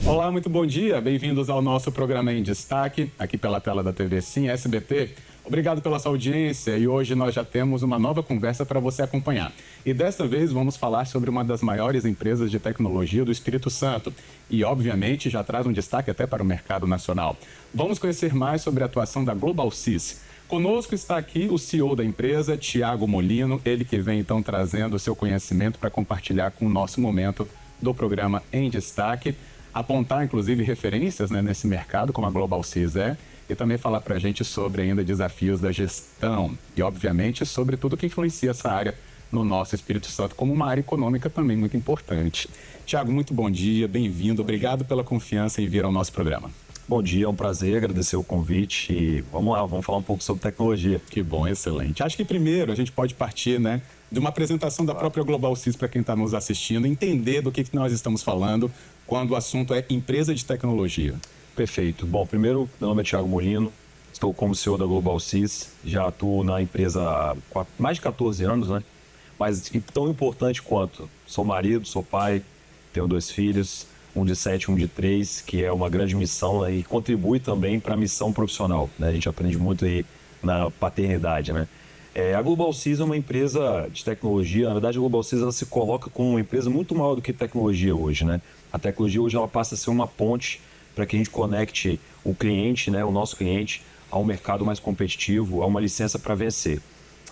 Olá, muito bom dia. Bem-vindos ao nosso programa Em Destaque, aqui pela tela da TV Sim SBT. Obrigado pela sua audiência e hoje nós já temos uma nova conversa para você acompanhar. E desta vez vamos falar sobre uma das maiores empresas de tecnologia do Espírito Santo e, obviamente, já traz um destaque até para o mercado nacional. Vamos conhecer mais sobre a atuação da GlobalSys. Conosco está aqui o CEO da empresa, Thiago Molino, ele que vem então trazendo o seu conhecimento para compartilhar com o nosso momento do programa Em Destaque, apontar inclusive referências nesse mercado, como a GlobalSys e também falar para a gente sobre ainda desafios da gestão e, obviamente, sobre tudo que influencia essa área no nosso Espírito Santo, como uma área econômica também muito importante. Thiago, muito bom dia, bem-vindo, obrigado pela confiança em vir ao nosso programa. Bom dia, é um prazer, agradecer o convite e vamos lá, vamos falar um pouco sobre tecnologia. Que bom, excelente. Acho que primeiro a gente pode partir, de uma apresentação da própria GlobalSys para quem está nos assistindo, entender do que nós estamos falando quando o assunto é empresa de tecnologia. Perfeito. Bom, primeiro, meu nome é Thiago Molino, estou como CEO da GlobalSys, já atuo na empresa há mais de 14 anos, né? Mas tão importante quanto, sou marido, sou pai, tenho 2 filhos, um de 7 um de 3, que é uma grande missão, né? E contribui também para a missão profissional, né? A gente aprende muito aí na paternidade, né? A GlobalSys é uma empresa de tecnologia. Na verdade, a GlobalSys ela se coloca como uma empresa muito maior do que tecnologia hoje, né? A tecnologia hoje ela passa a ser uma ponte para que a gente conecte o cliente, né, o nosso cliente, a um mercado mais competitivo, a uma licença para vencer.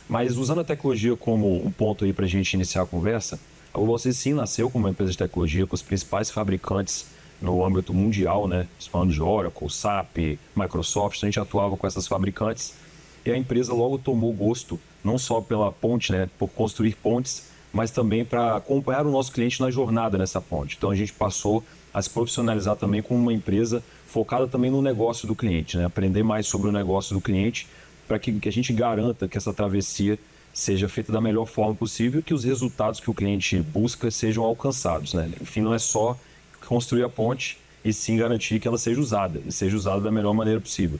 Mas usando a tecnologia como um ponto aí para a gente iniciar a conversa, a GlobalSys sim nasceu como uma empresa de tecnologia com os principais fabricantes no âmbito mundial, né? Falando de Oracle, SAP, Microsoft, a gente atuava com essas fabricantes e a empresa logo tomou gosto, não só pela ponte, né, por construir pontes, mas também para acompanhar o nosso cliente na jornada nessa ponte. Então a gente passou a se profissionalizar também como uma empresa focada também no negócio do cliente, né? Aprender mais sobre o negócio do cliente para que a gente garanta que essa travessia seja feita da melhor forma possível e que os resultados que o cliente busca sejam alcançados, né? Enfim, não é só construir a ponte e sim garantir que ela seja usada, e seja usada da melhor maneira possível.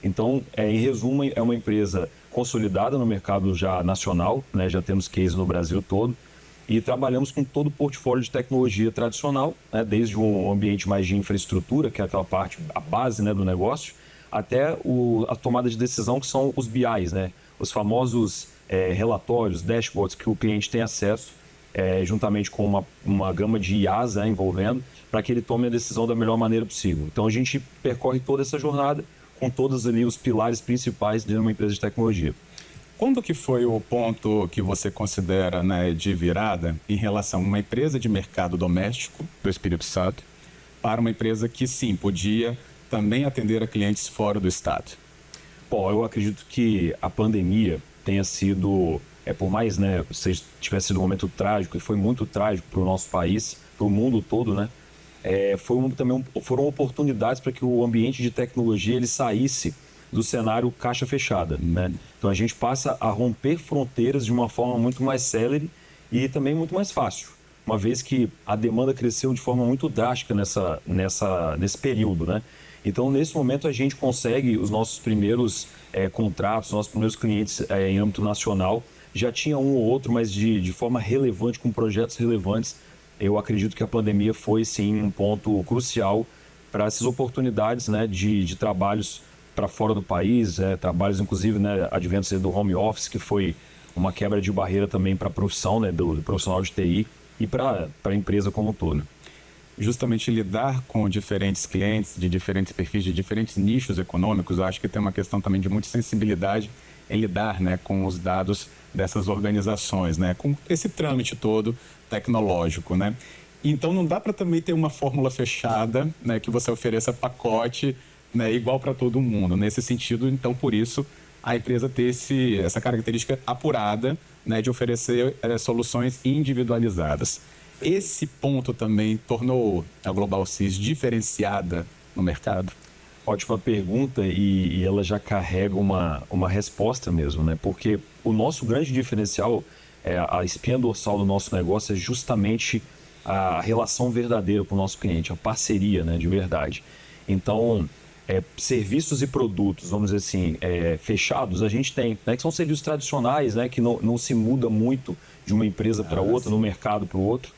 Então, em resumo, é uma empresa consolidada no mercado já nacional, né? Já temos case no Brasil todo, e trabalhamos com todo o portfólio de tecnologia tradicional, né? Desde um ambiente mais de infraestrutura, que é aquela parte, a base, né, do negócio, até a tomada de decisão, que são os BIs, né? Os famosos relatórios, dashboards que o cliente tem acesso, juntamente com uma gama de IAs envolvendo, para que ele tome a decisão da melhor maneira possível. Então a gente percorre toda essa jornada com todos ali os pilares principais de uma empresa de tecnologia. Quando que foi o ponto que você considera, de virada em relação a uma empresa de mercado doméstico do Espírito Santo para uma empresa que sim, podia também atender a clientes fora do estado? Bom, eu acredito que a pandemia tenha sido, por mais, se tivesse sido um momento trágico, e foi muito trágico para o nosso país, para o mundo todo, né? Foram oportunidades para que o ambiente de tecnologia ele saísse do cenário caixa fechada, né? Então a gente passa a romper fronteiras de uma forma muito mais célere e também muito mais fácil, uma vez que a demanda cresceu de forma muito drástica nesse período, né? Então nesse momento a gente consegue os nossos primeiros contratos, nossos primeiros clientes em âmbito nacional, já tinha um ou outro, mas de forma relevante, com projetos relevantes. Eu acredito que a pandemia foi sim um ponto crucial para essas oportunidades, né, de trabalhos para fora do país, trabalhos inclusive, né, adventos do home office, que foi uma quebra de barreira também para a profissão, né, do profissional de TI e para a empresa como um todo. Justamente lidar com diferentes clientes, de diferentes perfis, de diferentes nichos econômicos, eu acho que tem uma questão também de muita sensibilidade em lidar, com os dados dessas organizações, com esse trâmite todo tecnológico, Então não dá para também ter uma fórmula fechada, que você ofereça pacote, igual para todo mundo. Nesse sentido, então, por isso, a empresa ter essa característica apurada, de oferecer soluções individualizadas. Esse ponto também tornou a GlobalSys diferenciada no mercado? Ótima pergunta, e ela já carrega uma resposta mesmo, né? Porque o nosso grande diferencial, a espinha dorsal do nosso negócio é justamente a relação verdadeira com o nosso cliente, a parceria, né, de verdade. Então, serviços e produtos, vamos dizer assim, fechados, a gente tem, né, que são serviços tradicionais, né, que não se muda muito de uma empresa para outra, no mercado para o outro.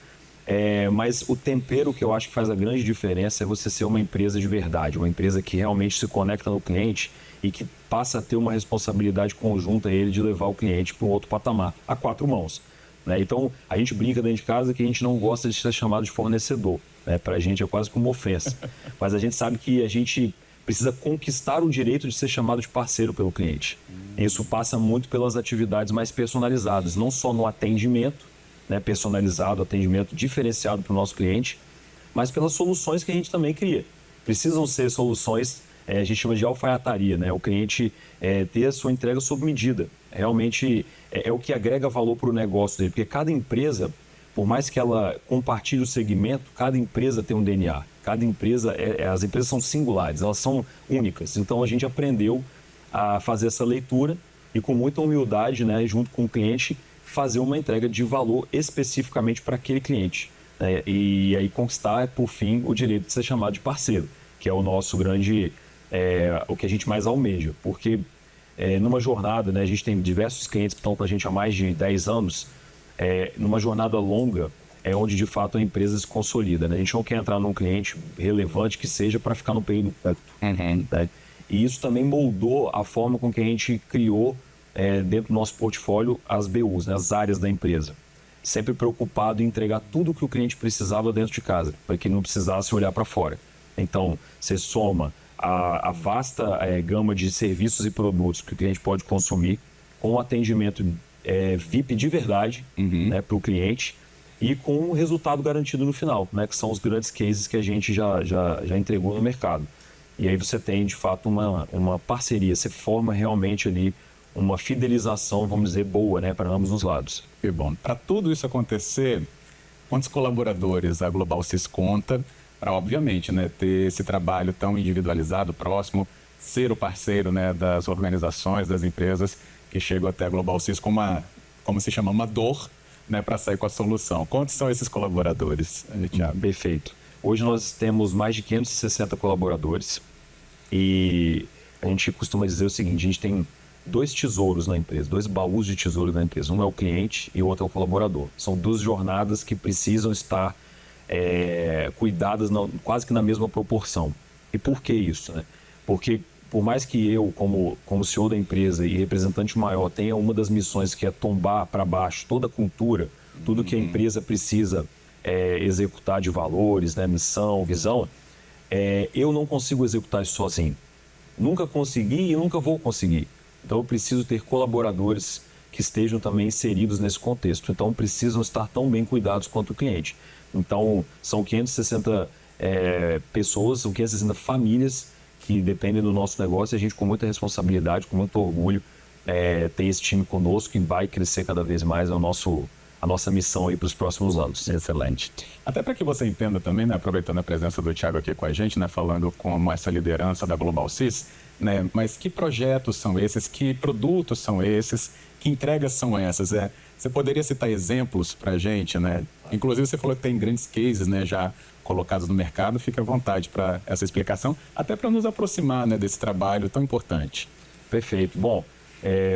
Mas o tempero que eu acho que faz a grande diferença é você ser uma empresa de verdade, uma empresa que realmente se conecta no cliente e que passa a ter uma responsabilidade conjunta a ele de levar o cliente para um outro patamar, a quatro mãos. Né? Então, a gente brinca dentro de casa que a gente não gosta de ser chamado de fornecedor. Né? Para a gente é quase como uma ofensa. Mas a gente sabe que a gente precisa conquistar o direito de ser chamado de parceiro pelo cliente. Isso passa muito pelas atividades mais personalizadas, não só no atendimento, né, personalizado, atendimento diferenciado para o nosso cliente, mas pelas soluções que a gente também cria. Precisam ser soluções, a gente chama de alfaiataria, né? O cliente ter a sua entrega sob medida. Realmente é o que agrega valor para o negócio dele, porque cada empresa, por mais que ela compartilhe o segmento, cada empresa tem um DNA. Cada empresa, as empresas são singulares, elas são únicas. Então a gente aprendeu a fazer essa leitura e com muita humildade, né, junto com o cliente, fazer uma entrega de valor especificamente para aquele cliente. Né? E aí conquistar, por fim, o direito de ser chamado de parceiro, que é o nosso grande, o que a gente mais almeja. Porque numa jornada, né, a gente tem diversos clientes que estão com a gente há mais de 10 anos, numa jornada longa, é onde de fato a empresa se consolida. Né? A gente não quer entrar num cliente relevante que seja para ficar no período curto. Né? E isso também moldou a forma com que a gente criou dentro do nosso portfólio as BUs, né? As áreas da empresa. Sempre preocupado em entregar tudo o que o cliente precisava dentro de casa, para que ele não precisasse olhar para fora. Então, você soma a vasta gama de serviços e produtos que o cliente pode consumir com um atendimento VIP de verdade, né, para o cliente, e com um resultado garantido no final, né, que são os grandes cases que a gente já entregou no mercado. E aí você tem, de fato, uma parceria, você forma realmente ali uma fidelização, vamos dizer, boa, né, para ambos os lados. Que bom. Para tudo isso acontecer, quantos colaboradores a Global Cis conta para, obviamente, né, ter esse trabalho tão individualizado, próximo, ser o parceiro, né, das organizações, das empresas que chegam até a Global Cis com como se chama, uma dor, né, para sair com a solução. Quantos são esses colaboradores, Thiago? Perfeito. Hoje nós temos mais de 560 colaboradores e a gente costuma dizer o seguinte, a gente tem 2 tesouros na empresa, 2 baús de tesouro na empresa. Um é o cliente e o outro é o colaborador. São 2 jornadas que precisam estar cuidadas quase que na mesma proporção. E por que isso? Né? Porque por mais que eu, como CEO da empresa e representante maior, tenha uma das missões que é tombar para baixo toda a cultura, tudo que a empresa precisa executar de valores, né, missão, visão, eu não consigo executar isso sozinho. Nunca consegui e nunca vou conseguir. Então eu preciso ter colaboradores que estejam também inseridos nesse contexto. Então precisam estar tão bem cuidados quanto o cliente. Então são 560 pessoas, são 560 famílias que dependem do nosso negócio e a gente com muita responsabilidade, com muito orgulho tem esse time conosco e vai crescer cada vez mais a nossa missão aí para os próximos anos. Excelente. Até para que você entenda também, né, aproveitando a presença do Thiago aqui com a gente, né, falando com essa liderança da Global Cis, né, mas que projetos são esses, que produtos são esses, que entregas são essas? Você poderia citar exemplos para a gente, né? Inclusive você falou que tem grandes cases, né, já colocados no mercado, fica à vontade para essa explicação, até para nos aproximar, né, desse trabalho tão importante. Perfeito. Bom,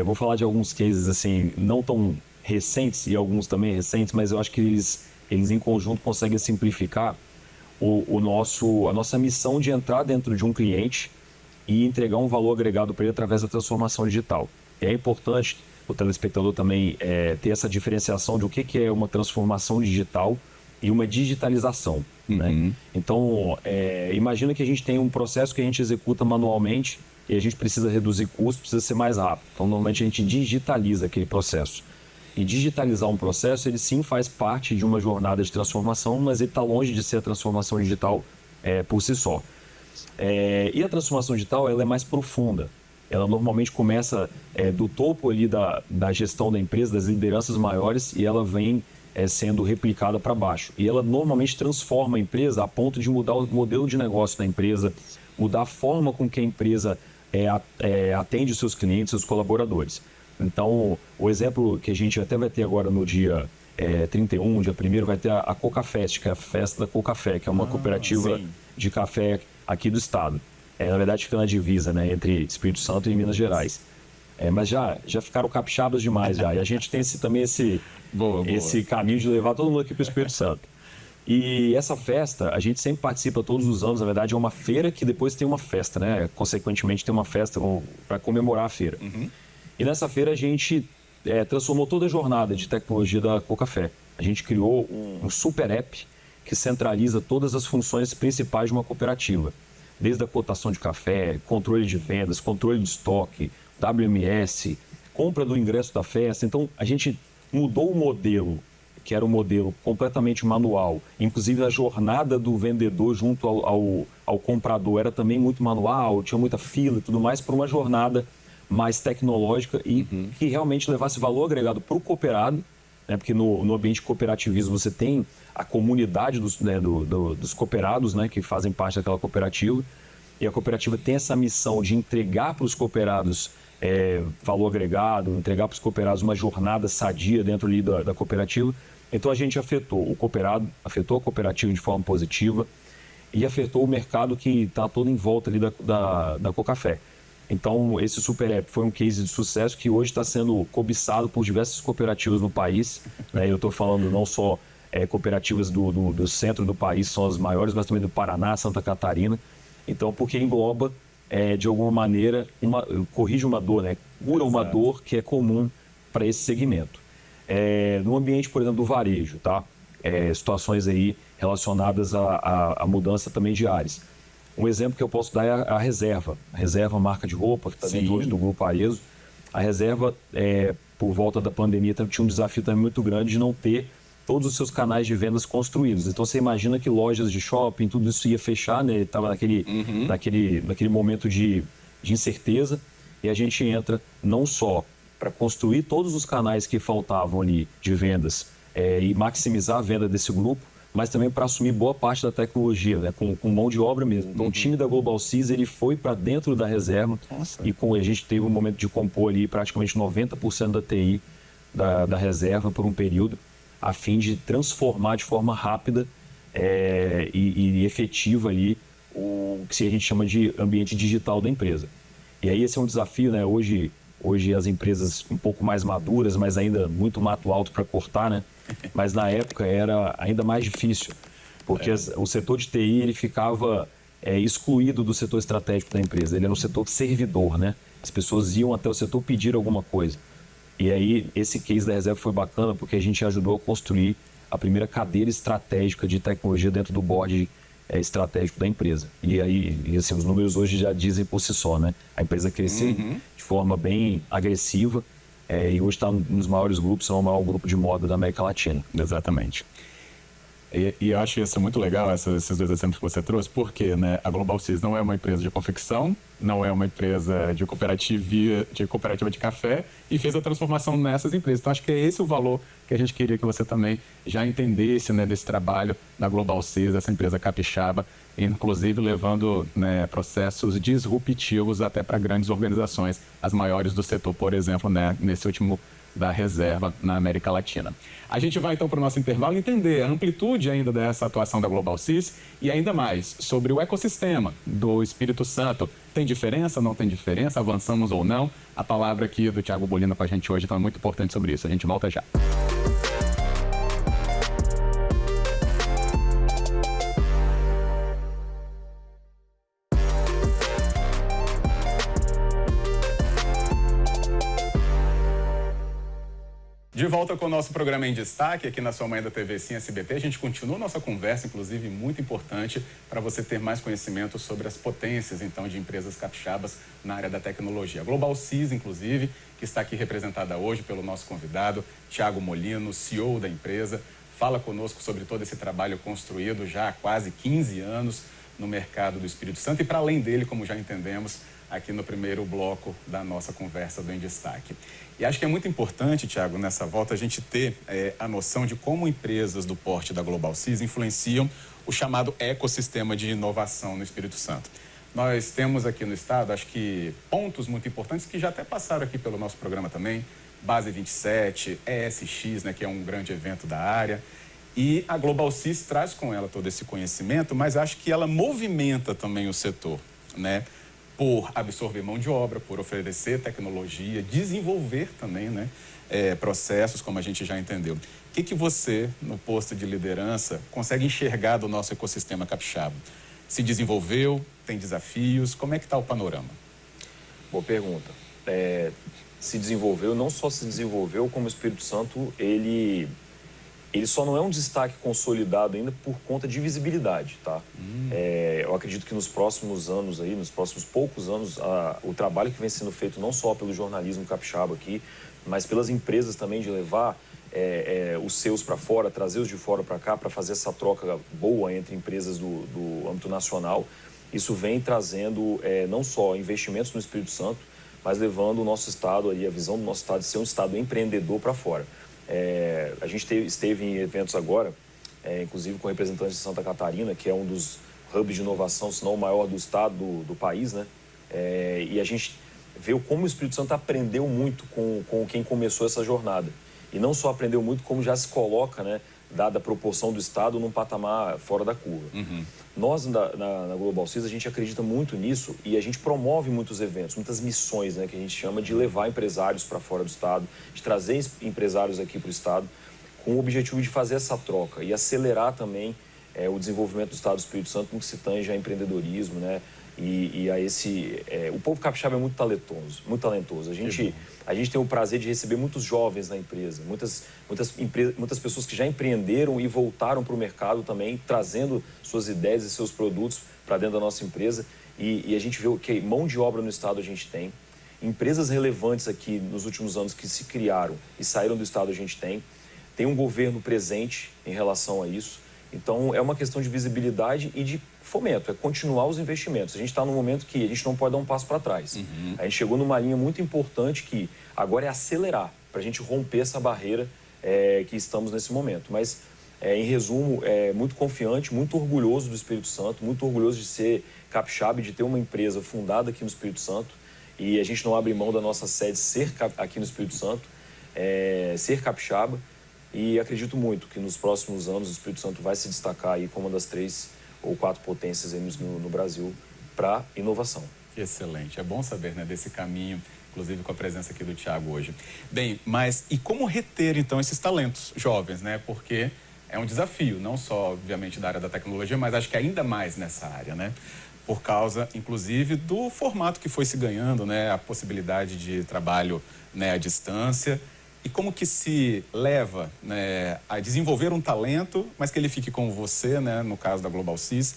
vou falar de alguns cases assim, não tão recentes e alguns também recentes, mas eu acho que eles em conjunto conseguem simplificar a nossa missão de entrar dentro de um cliente e entregar um valor agregado para ele através da transformação digital. É importante o telespectador também ter essa diferenciação de o que é uma transformação digital e uma digitalização. Né? Então, imagina que a gente tem um processo que a gente executa manualmente e a gente precisa reduzir custos, precisa ser mais rápido. Então, normalmente a gente digitaliza aquele processo. E digitalizar um processo, ele sim faz parte de uma jornada de transformação, mas ele está longe de ser a transformação digital por si só. E a transformação digital ela é mais profunda. Ela normalmente começa do topo ali da gestão da empresa, das lideranças maiores, e ela vem sendo replicada para baixo. E ela normalmente transforma a empresa a ponto de mudar o modelo de negócio da empresa, mudar a forma com que a empresa atende os seus clientes, seus colaboradores. Então, o exemplo que a gente até vai ter agora no dia 31, dia 1º, vai ter a Coca Fest, que é a festa da Coca Café, que é uma cooperativa de café aqui do estado. Na verdade, fica na divisa, né, entre Espírito Santo e Minas Gerais. Mas já ficaram capixabas demais já. E a gente tem também esse caminho de levar todo mundo aqui para o Espírito Santo. E essa festa, a gente sempre participa todos os anos, na verdade é uma feira que depois tem uma festa, né? Consequentemente tem uma festa para comemorar a feira. E nessa feira a gente transformou toda a jornada de tecnologia da Cocafé. A gente criou um super app que centraliza todas as funções principais de uma cooperativa. Desde a cotação de café, controle de vendas, controle de estoque, WMS, compra do ingresso da festa. Então a gente mudou o modelo, que era um modelo completamente manual. Inclusive a jornada do vendedor junto ao comprador era também muito manual, tinha muita fila e tudo mais, para uma jornada mais tecnológica e que realmente levasse valor agregado para o cooperado, né? Porque no ambiente cooperativismo você tem a comunidade dos cooperados, né? Que fazem parte daquela cooperativa, e a cooperativa tem essa missão de entregar para os cooperados valor agregado, entregar para os cooperados uma jornada sadia dentro ali da cooperativa. Então a gente afetou o cooperado, afetou a cooperativa de forma positiva e afetou o mercado que está todo em volta ali da Cocafé. Então esse super app foi um case de sucesso que hoje está sendo cobiçado por diversas cooperativas no país, né? Eu estou falando não só cooperativas do centro do país, são as maiores, mas também do Paraná, Santa Catarina. Então, porque engloba, de alguma maneira, corrige uma dor, né? Cura uma dor que é comum para esse segmento. No ambiente, por exemplo, do varejo, tá? Situações aí relacionadas à mudança também de áreas. Um exemplo que eu posso dar é a Reserva. A Reserva, marca de roupa, que está dentro hoje do Grupo Arezzo. A Reserva, por volta da pandemia, tinha um desafio também muito grande de não ter todos os seus canais de vendas construídos. Então, você imagina que lojas de shopping, tudo isso ia fechar, né? Estava naquele momento de incerteza. E a gente entra não só para construir todos os canais que faltavam ali de vendas e maximizar a venda desse grupo, mas também para assumir boa parte da tecnologia, né? Com mão de obra mesmo. Então, o time da Global Seas, ele foi para dentro da Reserva. Nossa. E a gente teve um momento de compor ali praticamente 90% da TI da Reserva por um período, a fim de transformar de forma rápida e efetiva ali o que a gente chama de ambiente digital da empresa. E aí esse é um desafio, né? Hoje as empresas um pouco mais maduras, mas ainda muito mato alto para cortar, né? Mas na época era ainda mais difícil, porque o setor de TI ele ficava excluído do setor estratégico da empresa. Ele era um setor servidor, né? As pessoas iam até o setor pedir alguma coisa. E aí esse case da Reserva foi bacana porque a gente ajudou a construir a primeira cadeira estratégica de tecnologia dentro do board estratégico da empresa. E aí, assim, os números hoje já dizem por si só, né? A empresa cresceu de forma bem agressiva e hoje está nos maiores grupos, é o maior grupo de moda da América Latina. Exatamente. E eu acho isso muito legal, esses dois exemplos que você trouxe, porque, né, a Global Seas não é uma empresa de confecção, não é uma empresa de cooperativa de café e fez a transformação nessas empresas. Então, acho que é esse o valor que a gente queria que você também já entendesse, né, desse trabalho da Global Seas, essa empresa capixaba, inclusive levando, né, processos disruptivos até para grandes organizações, as maiores do setor, por exemplo, né, nesse último da Reserva na América Latina. A gente vai então para o nosso intervalo entender a amplitude ainda dessa atuação da Global Seas e ainda mais sobre o ecossistema do Espírito Santo. Tem diferença, não tem diferença? Avançamos ou não? A palavra aqui do Thiago Bolina com a gente hoje então é muito importante sobre isso. A gente volta já. De volta com o nosso programa em destaque aqui na sua manhã da TV Sim SBT. A gente continua nossa conversa, inclusive muito importante para você ter mais conhecimento sobre as potências então de empresas capixabas na área da tecnologia. A Global Seas, inclusive, que está aqui representada hoje pelo nosso convidado, Thiago Molino, CEO da empresa, fala conosco sobre todo esse trabalho construído já há quase 15 anos no mercado do Espírito Santo e para além dele, como já entendemos, aqui no primeiro bloco da nossa conversa do Em Destaque. E acho que é muito importante, Thiago, nessa volta, a gente ter a noção de como empresas do porte da Global Seas influenciam o chamado ecossistema de inovação no Espírito Santo. Nós temos aqui no estado, acho que, pontos muito importantes que já até passaram aqui pelo nosso programa também, Base 27, ESX, né, que é um grande evento da área, e a Global Seas traz com ela todo esse conhecimento, mas acho que ela movimenta também o setor, né? Por absorver mão de obra, por oferecer tecnologia, desenvolver também, né, processos, como a gente já entendeu. O que você, no posto de liderança, consegue enxergar do nosso ecossistema capixaba? Se desenvolveu? Tem desafios? Como é que está o panorama? Boa pergunta. Se desenvolveu, não só se desenvolveu, como o Espírito Santo, ele só não é um destaque consolidado ainda por conta de visibilidade, tá? Eu acredito que nos próximos anos aí, nos próximos poucos anos, o trabalho que vem sendo feito não só pelo jornalismo capixaba aqui, mas pelas empresas também de levar os seus para fora, trazer os de fora para cá, para fazer essa troca boa entre empresas do âmbito nacional. Isso vem trazendo não só investimentos no Espírito Santo, mas levando o nosso estado, aí, a visão do nosso estado de ser um estado empreendedor para fora. A gente esteve em eventos agora, inclusive com representantes de Santa Catarina, que é um dos hubs de inovação, se não o maior do estado, do país, né? E a gente vê como o Espírito Santo aprendeu muito com quem começou essa jornada. E não só aprendeu muito, como já se coloca, né, dada a proporção do estado, num patamar fora da curva. Nós, na Global Seas, a gente acredita muito nisso e a gente promove muitos eventos, muitas missões, né, que a gente chama de levar empresários para fora do estado, de trazer empresários aqui para o estado, com o objetivo de fazer essa troca e acelerar também o desenvolvimento do estado do Espírito Santo no que se tange a empreendedorismo, né? O povo capixaba é muito talentoso, muito talentoso. A gente tem o prazer de receber muitos jovens na empresa, muitas pessoas que já empreenderam e voltaram para o mercado também, trazendo suas ideias e seus produtos para dentro da nossa empresa. E a gente vê que mão de obra no estado a gente tem, empresas relevantes aqui nos últimos anos que se criaram e saíram do estado a gente tem um governo presente em relação a isso. Então, é uma questão de visibilidade e de fomento, é continuar os investimentos. A gente está num momento que a gente não pode dar um passo para trás. A gente chegou numa linha muito importante que agora é acelerar, para a gente romper essa barreira que estamos nesse momento. Mas, em resumo, muito confiante, muito orgulhoso do Espírito Santo, muito orgulhoso de ser capixaba e de ter uma empresa fundada aqui no Espírito Santo. E a gente não abre mão da nossa sede ser aqui no Espírito Santo, ser capixaba. E acredito muito que nos próximos anos o Espírito Santo vai se destacar aí como uma das 3 ou 4 potências aí no Brasil para inovação. Excelente, é bom saber, né, desse caminho, inclusive com a presença aqui do Thiago hoje. Bem, mas e como reter então esses talentos jovens, né? Porque é um desafio, não só obviamente da área da tecnologia, mas acho que ainda mais nessa área, né? Por causa, inclusive, do formato que foi se ganhando, né? A possibilidade de trabalho, né, à distância. E como que se leva, né, a desenvolver um talento, mas que ele fique com você, né, no caso da Global Seas,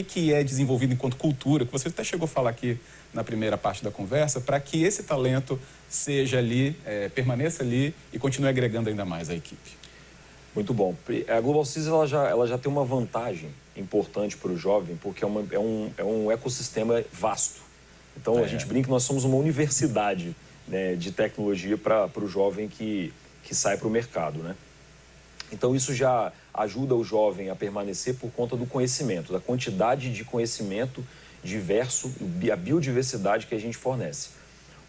que é desenvolvido enquanto cultura, que você até chegou a falar aqui na primeira parte da conversa, para que esse talento seja ali, permaneça ali e continue agregando ainda mais a equipe. Muito bom. A Global Seas ela já tem uma vantagem importante para o jovem, porque é um ecossistema vasto. Então, a gente brinca que nós somos uma universidade, né, de tecnologia para o jovem que sai para o mercado, né? Então, isso já ajuda o jovem a permanecer por conta do conhecimento, da quantidade de conhecimento diverso, a biodiversidade que a gente fornece.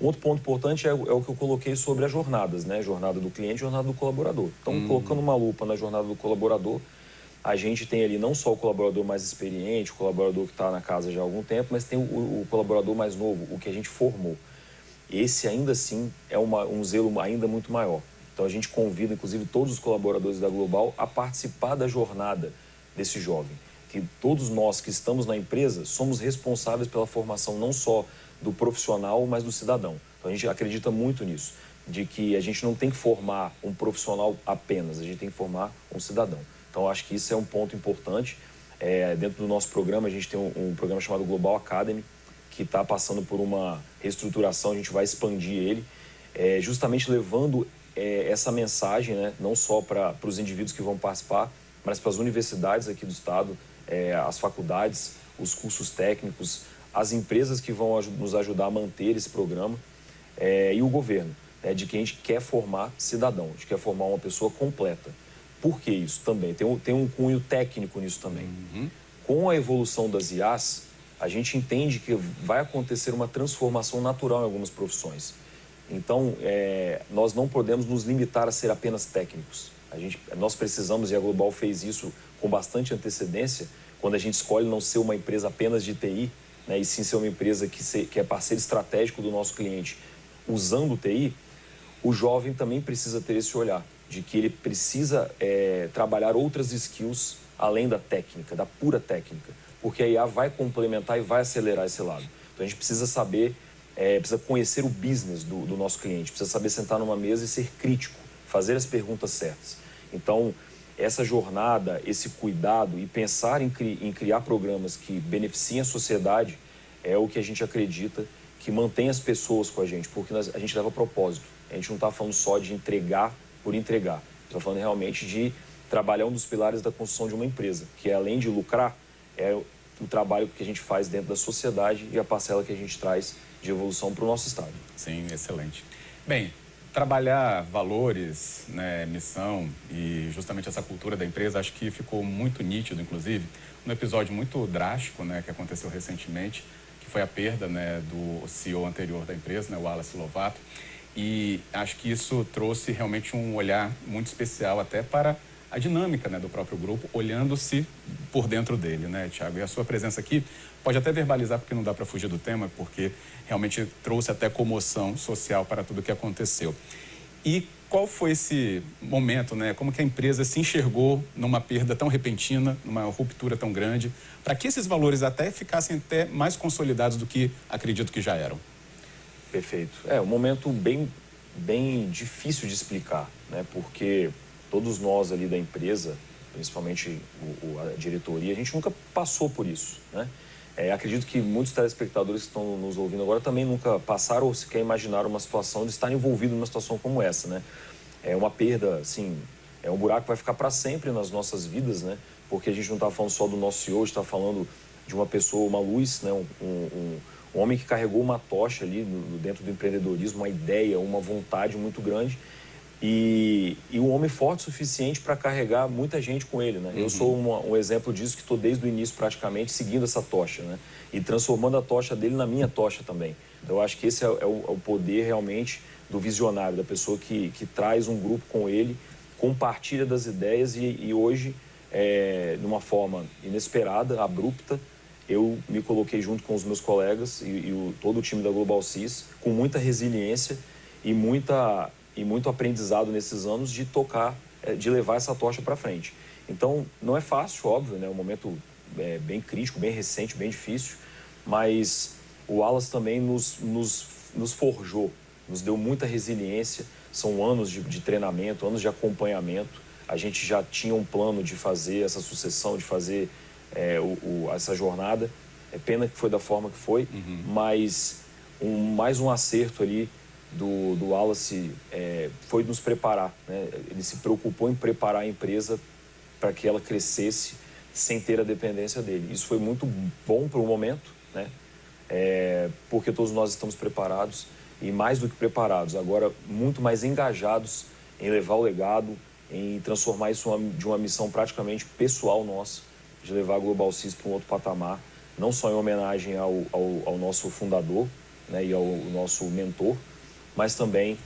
Um outro ponto importante é o que eu coloquei sobre as jornadas, né? Jornada do cliente e jornada do colaborador. Então, colocando uma lupa na jornada do colaborador, a gente tem ali não só o colaborador mais experiente, o colaborador que está na casa já há algum tempo, mas tem o colaborador mais novo, o que a gente formou. Esse ainda assim é um zelo ainda muito maior. Então a gente convida, inclusive, todos os colaboradores da Global a participar da jornada desse jovem. Que todos nós que estamos na empresa somos responsáveis pela formação não só do profissional, mas do cidadão. Então a gente acredita muito nisso, de que a gente não tem que formar um profissional apenas, a gente tem que formar um cidadão. Então acho que isso é um ponto importante. Dentro do nosso programa, a gente tem um programa chamado Global Academy, que está passando por uma reestruturação, a gente vai expandir ele, justamente levando essa mensagem, né, não só para os indivíduos que vão participar, mas para as universidades aqui do estado, as faculdades, os cursos técnicos, as empresas que vão nos ajudar a manter esse programa e o governo, né, de que a gente quer formar cidadão, a gente quer formar uma pessoa completa. Por que isso também? Tem um cunho técnico nisso também. Com a evolução das IAs, a gente entende que vai acontecer uma transformação natural em algumas profissões. Então, nós não podemos nos limitar a ser apenas técnicos. Nós precisamos, e a Global fez isso com bastante antecedência, quando a gente escolhe não ser uma empresa apenas de TI, né, e sim ser uma empresa que é parceiro estratégico do nosso cliente usando o TI, o jovem também precisa ter esse olhar de que ele precisa trabalhar outras skills além da técnica, da pura técnica, porque a IA vai complementar e vai acelerar esse lado. Então a gente precisa saber, precisa conhecer o business do nosso cliente, precisa saber sentar numa mesa e ser crítico, fazer as perguntas certas. Então, essa jornada, esse cuidado e pensar em criar programas que beneficiem a sociedade é o que a gente acredita que mantém as pessoas com a gente, porque a gente leva propósito. A gente não está falando só de entregar por entregar, está falando realmente de trabalhar um dos pilares da construção de uma empresa, que é, além de lucrar, é o trabalho que a gente faz dentro da sociedade e a parcela que a gente traz de evolução para o nosso estado. Sim, excelente. Bem, trabalhar valores, né, missão e justamente essa cultura da empresa, acho que ficou muito nítido, inclusive, num episódio muito drástico, né, que aconteceu recentemente, que foi a perda, né, do CEO anterior da empresa, né, o Wallace Lovato. E acho que isso trouxe realmente um olhar muito especial até para a dinâmica, né, do próprio grupo, olhando-se por dentro dele, né, Thiago? E a sua presença aqui pode até verbalizar, porque não dá para fugir do tema, porque realmente trouxe até comoção social para tudo o que aconteceu. E qual foi esse momento, né? Como que a empresa se enxergou numa perda tão repentina, numa ruptura tão grande, para que esses valores até ficassem até mais consolidados do que acredito que já eram? Perfeito. É um momento bem difícil de explicar, né? Porque todos nós ali da empresa, principalmente a diretoria, a gente nunca passou por isso, né? Acredito que muitos telespectadores que estão nos ouvindo agora também nunca passaram ou sequer imaginaram uma situação de estar envolvido numa situação como essa, né? É uma perda, assim, é um buraco que vai ficar para sempre nas nossas vidas, né? Porque a gente não está falando só do nosso CEO, está falando de uma pessoa, uma luz, né? Um homem que carregou uma tocha ali dentro do empreendedorismo, uma ideia, uma vontade muito grande e um homem forte o suficiente para carregar muita gente com ele, né? Eu sou um exemplo disso, que estou desde o início praticamente seguindo essa tocha, né? E transformando a tocha dele na minha tocha também. Então eu acho que esse é o poder realmente do visionário, da pessoa que traz um grupo com ele, compartilha das ideias e hoje, de uma forma inesperada, abrupta, eu me coloquei junto com os meus colegas e todo o time da Global Cis, com muita resiliência e muito aprendizado nesses anos de tocar, de levar essa tocha para frente. Então, não é fácil, óbvio, né? É um momento bem crítico, bem recente, bem difícil, mas o Wallace também nos forjou, nos deu muita resiliência. São anos de treinamento, anos de acompanhamento. A gente já tinha um plano de fazer essa sucessão, de fazer essa jornada. É pena que foi da forma que foi, mas mais um acerto ali do Wallace foi nos preparar, né? Ele se preocupou em preparar a empresa para que ela crescesse sem ter a dependência dele. Isso foi muito bom para o momento, né? Porque todos nós estamos preparados e, mais do que preparados, agora muito mais engajados em levar o legado, em transformar isso de uma missão praticamente pessoal nossa, de levar a Global Cis para um outro patamar, não só em homenagem ao nosso fundador, né, e ao nosso mentor, mas também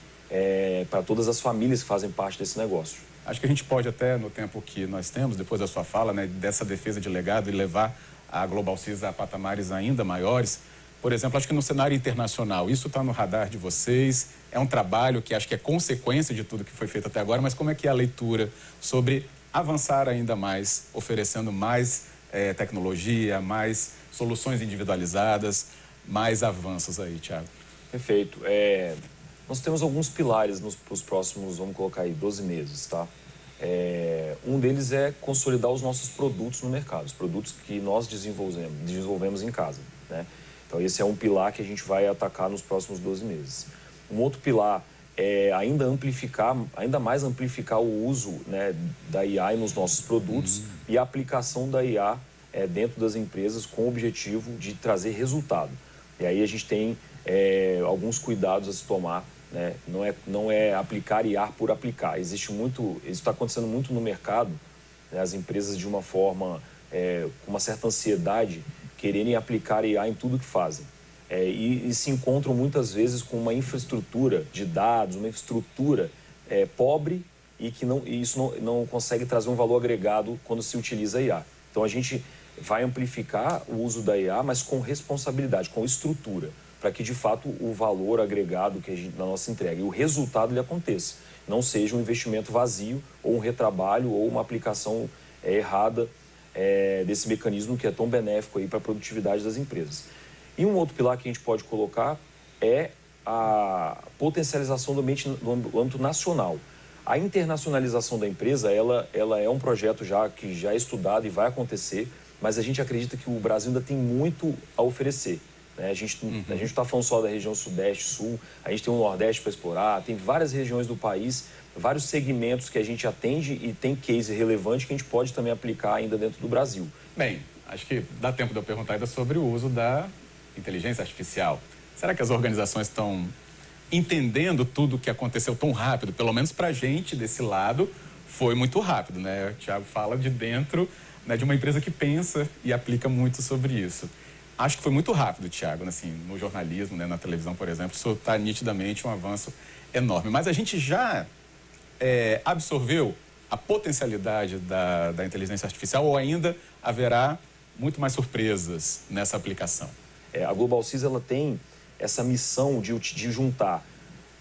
para todas as famílias que fazem parte desse negócio. Acho que a gente pode até, no tempo que nós temos, depois da sua fala, né, dessa defesa de legado e levar a Global Cis a patamares ainda maiores. Por exemplo, acho que no cenário internacional, isso está no radar de vocês, é um trabalho que acho que é consequência de tudo que foi feito até agora, mas como é que é a leitura sobre avançar ainda mais, oferecendo mais tecnologia, mais soluções individualizadas, mais avanços aí, Thiago? Perfeito. Nós temos alguns pilares para os próximos, vamos colocar aí, 12 meses, tá? Um deles é consolidar os nossos produtos no mercado, os produtos que nós desenvolvemos em casa, né? Então, esse é um pilar que a gente vai atacar nos próximos 12 meses. Um outro pilar é ainda mais amplificar o uso, né, da IA nos nossos produtos e a aplicação da IA dentro das empresas com o objetivo de trazer resultado. E aí a gente tem alguns cuidados a se tomar, né? Não é aplicar IA por aplicar. Isso está acontecendo muito no mercado, né? As empresas, de uma forma, com uma certa ansiedade, quererem aplicar IA em tudo que fazem. E se encontram muitas vezes com uma infraestrutura de dados, uma infraestrutura pobre e que isso não consegue trazer um valor agregado quando se utiliza a IA. Então a gente vai amplificar o uso da IA, mas com responsabilidade, com estrutura. para que, de fato, o valor agregado que a gente, da nossa entrega e o resultado ele aconteça. Não seja um investimento vazio, ou um retrabalho, ou uma aplicação errada desse mecanismo que é tão benéfico para a produtividade das empresas. E um outro pilar que a gente pode colocar é a potencialização do ambiente no âmbito nacional. A internacionalização da empresa, ela é um projeto que já é estudado e vai acontecer, mas a gente acredita que o Brasil ainda tem muito a oferecer. Né? A gente não está falando só da região Sudeste, Sul, a gente tem o Nordeste para explorar, tem várias regiões do país, vários segmentos que a gente atende e tem case relevante que a gente pode também aplicar ainda dentro do Brasil. Bem, acho que dá tempo de eu perguntar ainda sobre o uso da inteligência artificial. Será que as organizações estão entendendo tudo o que aconteceu tão rápido? Pelo menos para a gente, desse lado, foi muito rápido, né? O Thiago fala de dentro, né, de uma empresa que pensa e aplica muito sobre isso. Acho que foi muito rápido, Thiago, assim, no jornalismo, né, na televisão, por exemplo, isso está nitidamente um avanço enorme. Mas a gente já absorveu a potencialidade da inteligência artificial ou ainda haverá muito mais surpresas nessa aplicação? A Global Cis, ela tem essa missão de juntar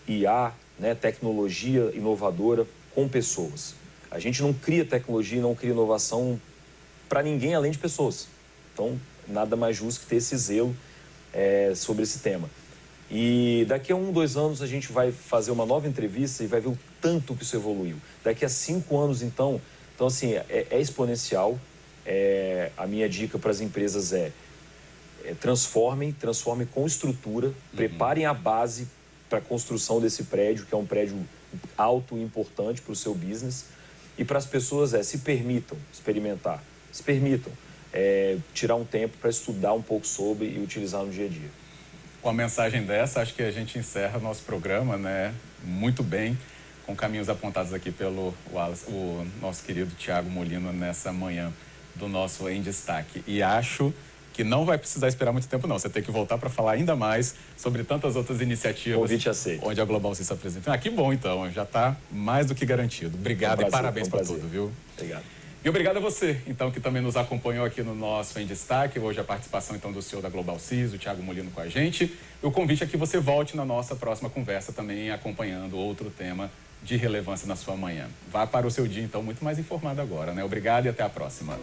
IA, né, tecnologia inovadora, com pessoas. A gente não cria tecnologia e não cria inovação para ninguém além de pessoas. Então, nada mais justo que ter esse zelo sobre esse tema. E daqui a 1, 2 anos a gente vai fazer uma nova entrevista e vai ver o tanto que isso evoluiu. Daqui a 5 anos, então assim, é exponencial. A minha dica para as empresas transformem com estrutura, preparem a base para a construção desse prédio, que é um prédio alto e importante para o seu business. E para as pessoas se permitam experimentar, se permitam tirar um tempo para estudar um pouco sobre e utilizar no dia a dia. Com a mensagem dessa, acho que a gente encerra o nosso programa, né? Muito bem, com caminhos apontados aqui pelo o nosso querido Thiago Molino nessa manhã do nosso Em Destaque. E acho que não vai precisar esperar muito tempo, não. Você tem que voltar para falar ainda mais sobre tantas outras iniciativas. Convite aceito. Onde a Global Cis se apresenta. Que bom, então. Já está mais do que garantido. Obrigado e parabéns por tudo, viu? Obrigado. E obrigado a você, então, que também nos acompanhou aqui no nosso Em Destaque. Hoje a participação, então, do CEO da Global Cis, o Thiago Molino, com a gente. E o convite é que você volte na nossa próxima conversa também acompanhando outro tema de relevância na sua manhã. Vá para o seu dia, então, muito mais informado agora, né? Obrigado e até a próxima.